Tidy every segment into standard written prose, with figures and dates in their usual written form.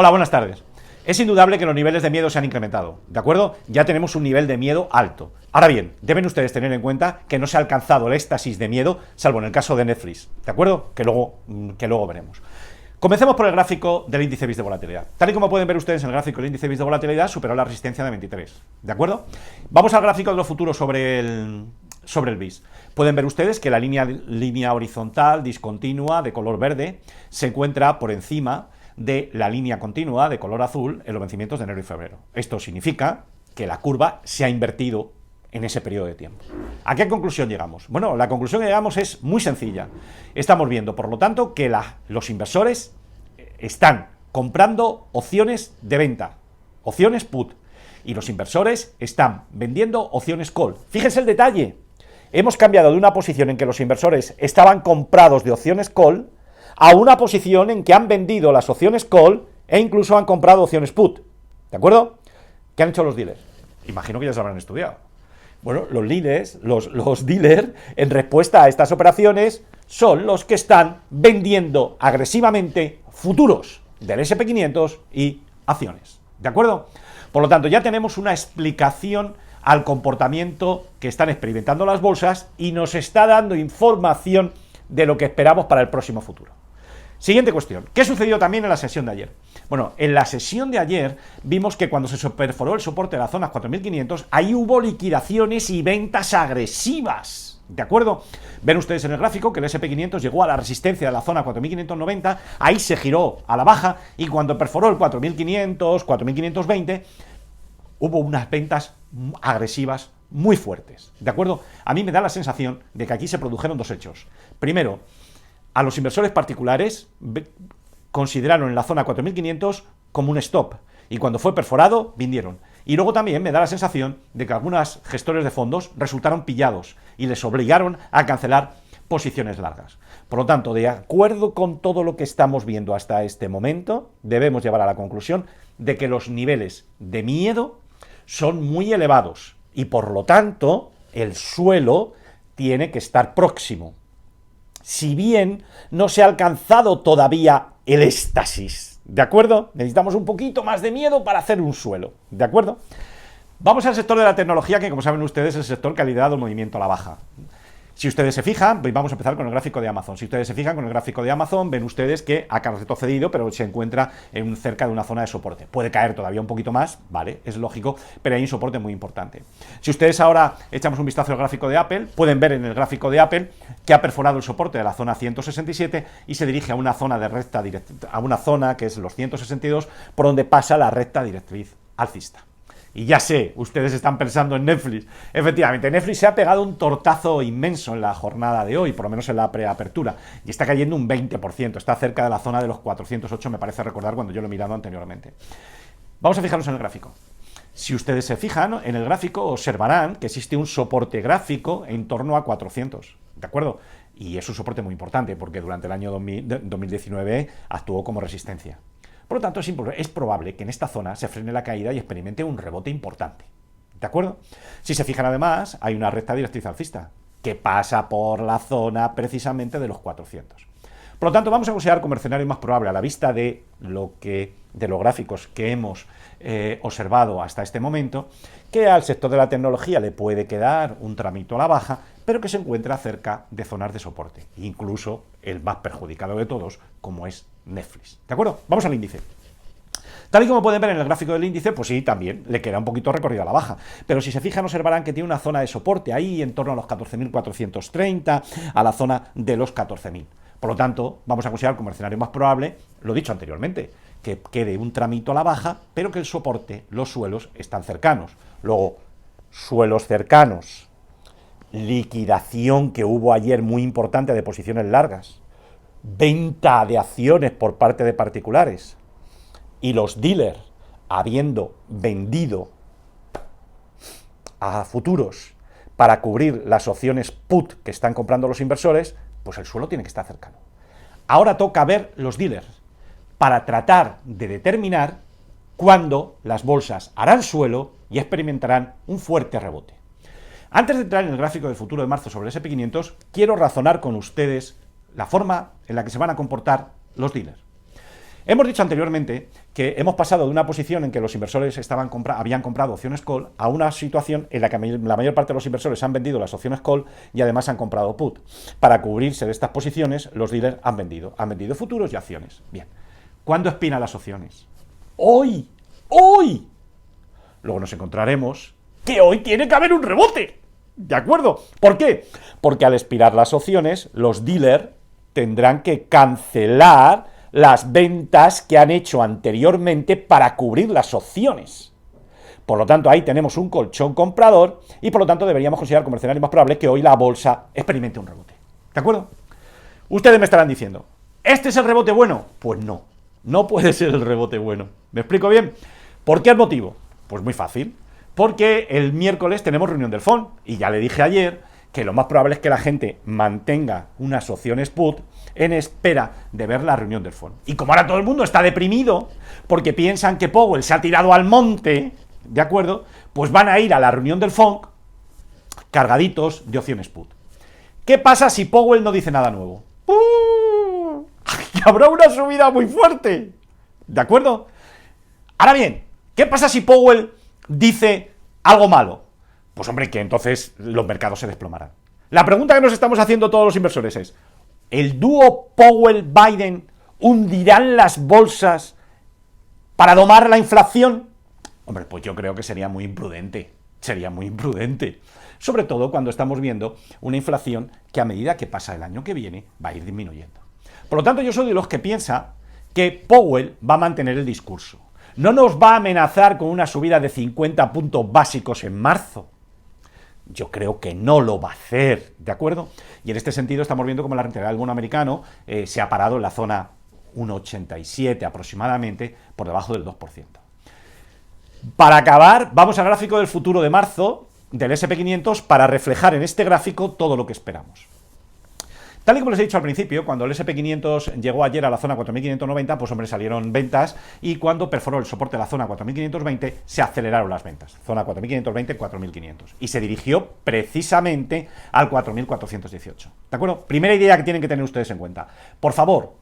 Hola, buenas tardes. Es indudable que los niveles de miedo se han incrementado, ¿de acuerdo? Ya tenemos un nivel de miedo alto. Ahora bien, deben ustedes tener en cuenta que no se ha alcanzado el éxtasis de miedo, salvo en el caso de Netflix, ¿de acuerdo? Que luego veremos. Comencemos por el gráfico del índice VIX de volatilidad. Tal y como pueden ver ustedes en el gráfico del índice VIX de volatilidad, superó la resistencia de 23, ¿de acuerdo? Vamos al gráfico de los futuros sobre el VIX. Pueden ver ustedes que la línea horizontal discontinua de color verde se encuentra por encima de la línea continua de color azul en los vencimientos de enero y febrero. Esto significa que la curva se ha invertido en ese periodo de tiempo. ¿A qué conclusión llegamos? Bueno, la conclusión que llegamos es muy sencilla. Estamos viendo, por lo tanto, que los inversores están comprando opciones de venta, opciones put, y los inversores están vendiendo opciones call. Fíjense el detalle. Hemos cambiado de una posición en que los inversores estaban comprados de opciones call a una posición en que han vendido las opciones call e incluso han comprado opciones put. ¿De acuerdo? ¿Qué han hecho los dealers? Imagino que ya se habrán estudiado. Bueno, los dealers, en respuesta a estas operaciones, son los que están vendiendo agresivamente futuros del SP500 y acciones. ¿De acuerdo? Por lo tanto, ya tenemos una explicación al comportamiento que están experimentando las bolsas y nos está dando información de lo que esperamos para el próximo futuro. Siguiente cuestión. ¿Qué sucedió también en la sesión de ayer? Bueno, en la sesión de ayer vimos que cuando se perforó el soporte de la zona 4.500, ahí hubo liquidaciones y ventas agresivas. ¿De acuerdo? Ven ustedes en el gráfico que el SP500 llegó a la resistencia de la zona 4.590, ahí se giró a la baja y cuando perforó el 4.500, 4.520, hubo unas ventas agresivas muy fuertes. ¿De acuerdo? A mí me da la sensación de que aquí se produjeron dos hechos. Primero, a los inversores particulares consideraron en la zona 4.500 como un stop y cuando fue perforado, vendieron. Y luego también me da la sensación de que algunos gestores de fondos resultaron pillados y les obligaron a cancelar posiciones largas. Por lo tanto, de acuerdo con todo lo que estamos viendo hasta este momento, debemos llevar a la conclusión de que los niveles de miedo son muy elevados y por lo tanto el suelo tiene que estar próximo. Si bien no se ha alcanzado todavía el éxtasis, ¿de acuerdo? Necesitamos un poquito más de miedo para hacer un suelo, ¿de acuerdo? Vamos al sector de la tecnología, que como saben ustedes es el sector que ha liderado el movimiento a la baja. Si ustedes se fijan, vamos a empezar con el gráfico de Amazon. Si ustedes se fijan con el gráfico de Amazon, ven ustedes que ha retrocedido, pero se encuentra cerca de una zona de soporte. Puede caer todavía un poquito más, vale, es lógico, pero hay un soporte muy importante. Si ustedes ahora echamos un vistazo al gráfico de Apple, pueden ver en el gráfico de Apple que ha perforado el soporte de la zona 167 y se dirige a una zona de recta a una zona que es los 162, por donde pasa la recta directriz alcista. Y ya sé, ustedes están pensando en Netflix. Efectivamente, Netflix se ha pegado un tortazo inmenso en la jornada de hoy, por lo menos en la preapertura, y está cayendo un 20%, está cerca de la zona de los 408, me parece recordar cuando yo lo he mirado anteriormente. Vamos a fijarnos en el gráfico. Si ustedes se fijan en el gráfico, observarán que existe un soporte gráfico en torno a 400, ¿de acuerdo? Y es un soporte muy importante, porque durante el año 2019 actuó como resistencia. Por lo tanto, es probable que en esta zona se frene la caída y experimente un rebote importante. ¿De acuerdo? Si se fijan además, hay una recta directriz alcista que pasa por la zona precisamente de los 400. Por lo tanto, vamos a considerar como escenario más probable, a la vista de los gráficos que hemos observado hasta este momento, que al sector de la tecnología le puede quedar un tramito a la baja, pero que se encuentra cerca de zonas de soporte, incluso el más perjudicado de todos, como es Netflix. ¿De acuerdo? Vamos al índice. Tal y como pueden ver en el gráfico del índice, pues sí, también le queda un poquito recorrido a la baja. Pero si se fijan, observarán que tiene una zona de soporte ahí en torno a los 14.430, a la zona de los 14.000. Por lo tanto, vamos a considerar como escenario más probable, lo dicho anteriormente, que quede un tramito a la baja, pero que el soporte, los suelos, están cercanos. Luego, suelos cercanos, liquidación que hubo ayer muy importante de posiciones largas, venta de acciones por parte de particulares y los dealers habiendo vendido a futuros para cubrir las opciones put que están comprando los inversores, pues el suelo tiene que estar cercano. Ahora toca ver los dealers para tratar de determinar cuándo las bolsas harán suelo y experimentarán un fuerte rebote. Antes de entrar en el gráfico del futuro de marzo sobre el SP500, quiero razonar con ustedes la forma en la que se van a comportar los dealers. Hemos dicho anteriormente que hemos pasado de una posición en que los inversores habían comprado opciones call a una situación en la que la mayor parte de los inversores han vendido las opciones call y además han comprado put. Para cubrirse de estas posiciones, los dealers han vendido futuros y acciones. Bien, ¿cuándo expiran las opciones? ¡Hoy! ¡Hoy! Luego nos encontraremos que hoy tiene que haber un rebote. ¿De acuerdo? ¿Por qué? Porque al expirar las opciones, los dealers tendrán que cancelar las ventas que han hecho anteriormente para cubrir las opciones. Por lo tanto, ahí tenemos un colchón comprador y por lo tanto deberíamos considerar como escenario más probable que hoy la bolsa experimente un rebote. ¿De acuerdo? Ustedes me estarán diciendo, ¿este es el rebote bueno? Pues no, no puede ser el rebote bueno. ¿Me explico bien? ¿Por qué el motivo? Pues muy fácil. Porque el miércoles tenemos reunión del FONC y ya le dije ayer que lo más probable es que la gente mantenga unas opciones put en espera de ver la reunión del FONC. Y como ahora todo el mundo está deprimido porque piensan que Powell se ha tirado al monte, ¿de acuerdo? Pues van a ir a la reunión del FONC cargaditos de opciones put. ¿Qué pasa si Powell no dice nada nuevo? Habrá una subida muy fuerte, ¿de acuerdo? Ahora bien, ¿qué pasa si Powell dice algo malo? Pues hombre, que entonces los mercados se desplomarán. La pregunta que nos estamos haciendo todos los inversores es, ¿el dúo Powell-Biden hundirán las bolsas para domar la inflación? Hombre, pues yo creo que sería muy imprudente, sobre todo cuando estamos viendo una inflación que a medida que pasa el año que viene va a ir disminuyendo. Por lo tanto, yo soy de los que piensa que Powell va a mantener el discurso. No nos va a amenazar con una subida de 50 puntos básicos en marzo. Yo creo que no lo va a hacer, ¿de acuerdo? Y en este sentido estamos viendo como la rentabilidad del bono americano se ha parado en la zona 1,87 aproximadamente, por debajo del 2%. Para acabar, vamos al gráfico del futuro de marzo del S&P 500 para reflejar en este gráfico todo lo que esperamos. Tal y como les he dicho al principio, cuando el S&P 500 llegó ayer a la zona 4.590, pues hombre, salieron ventas y cuando perforó el soporte de la zona 4.520 se aceleraron las ventas, zona 4.520, 4.500 y se dirigió precisamente al 4.418, ¿de acuerdo? Primera idea que tienen que tener ustedes en cuenta. Por favor,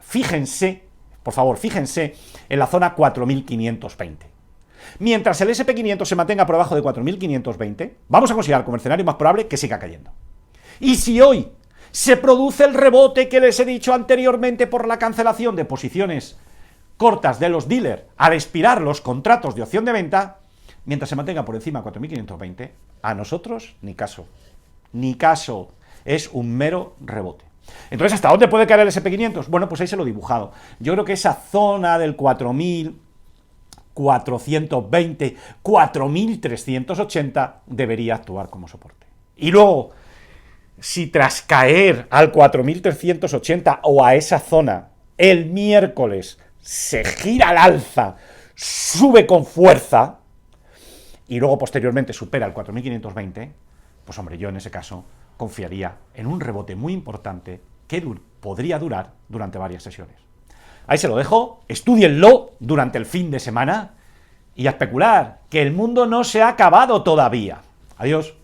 fíjense en la zona 4.520. Mientras el S&P 500 se mantenga por debajo de 4.520, vamos a considerar como escenario más probable que siga cayendo. Y si hoy se produce el rebote que les he dicho anteriormente por la cancelación de posiciones cortas de los dealers al expirar los contratos de opción de venta, mientras se mantenga por encima de 4.520, a nosotros ni caso, es un mero rebote. Entonces, ¿hasta dónde puede caer el S&P 500? Bueno, pues ahí se lo he dibujado. Yo creo que esa zona del 4.420, 4.380 debería actuar como soporte. Y luego, si tras caer al 4.380 o a esa zona el miércoles se gira al alza, sube con fuerza y luego posteriormente supera el 4.520, pues hombre, yo en ese caso confiaría en un rebote muy importante que podría durar durante varias sesiones. Ahí se lo dejo, estúdienlo durante el fin de semana y a especular, que el mundo no se ha acabado todavía. Adiós.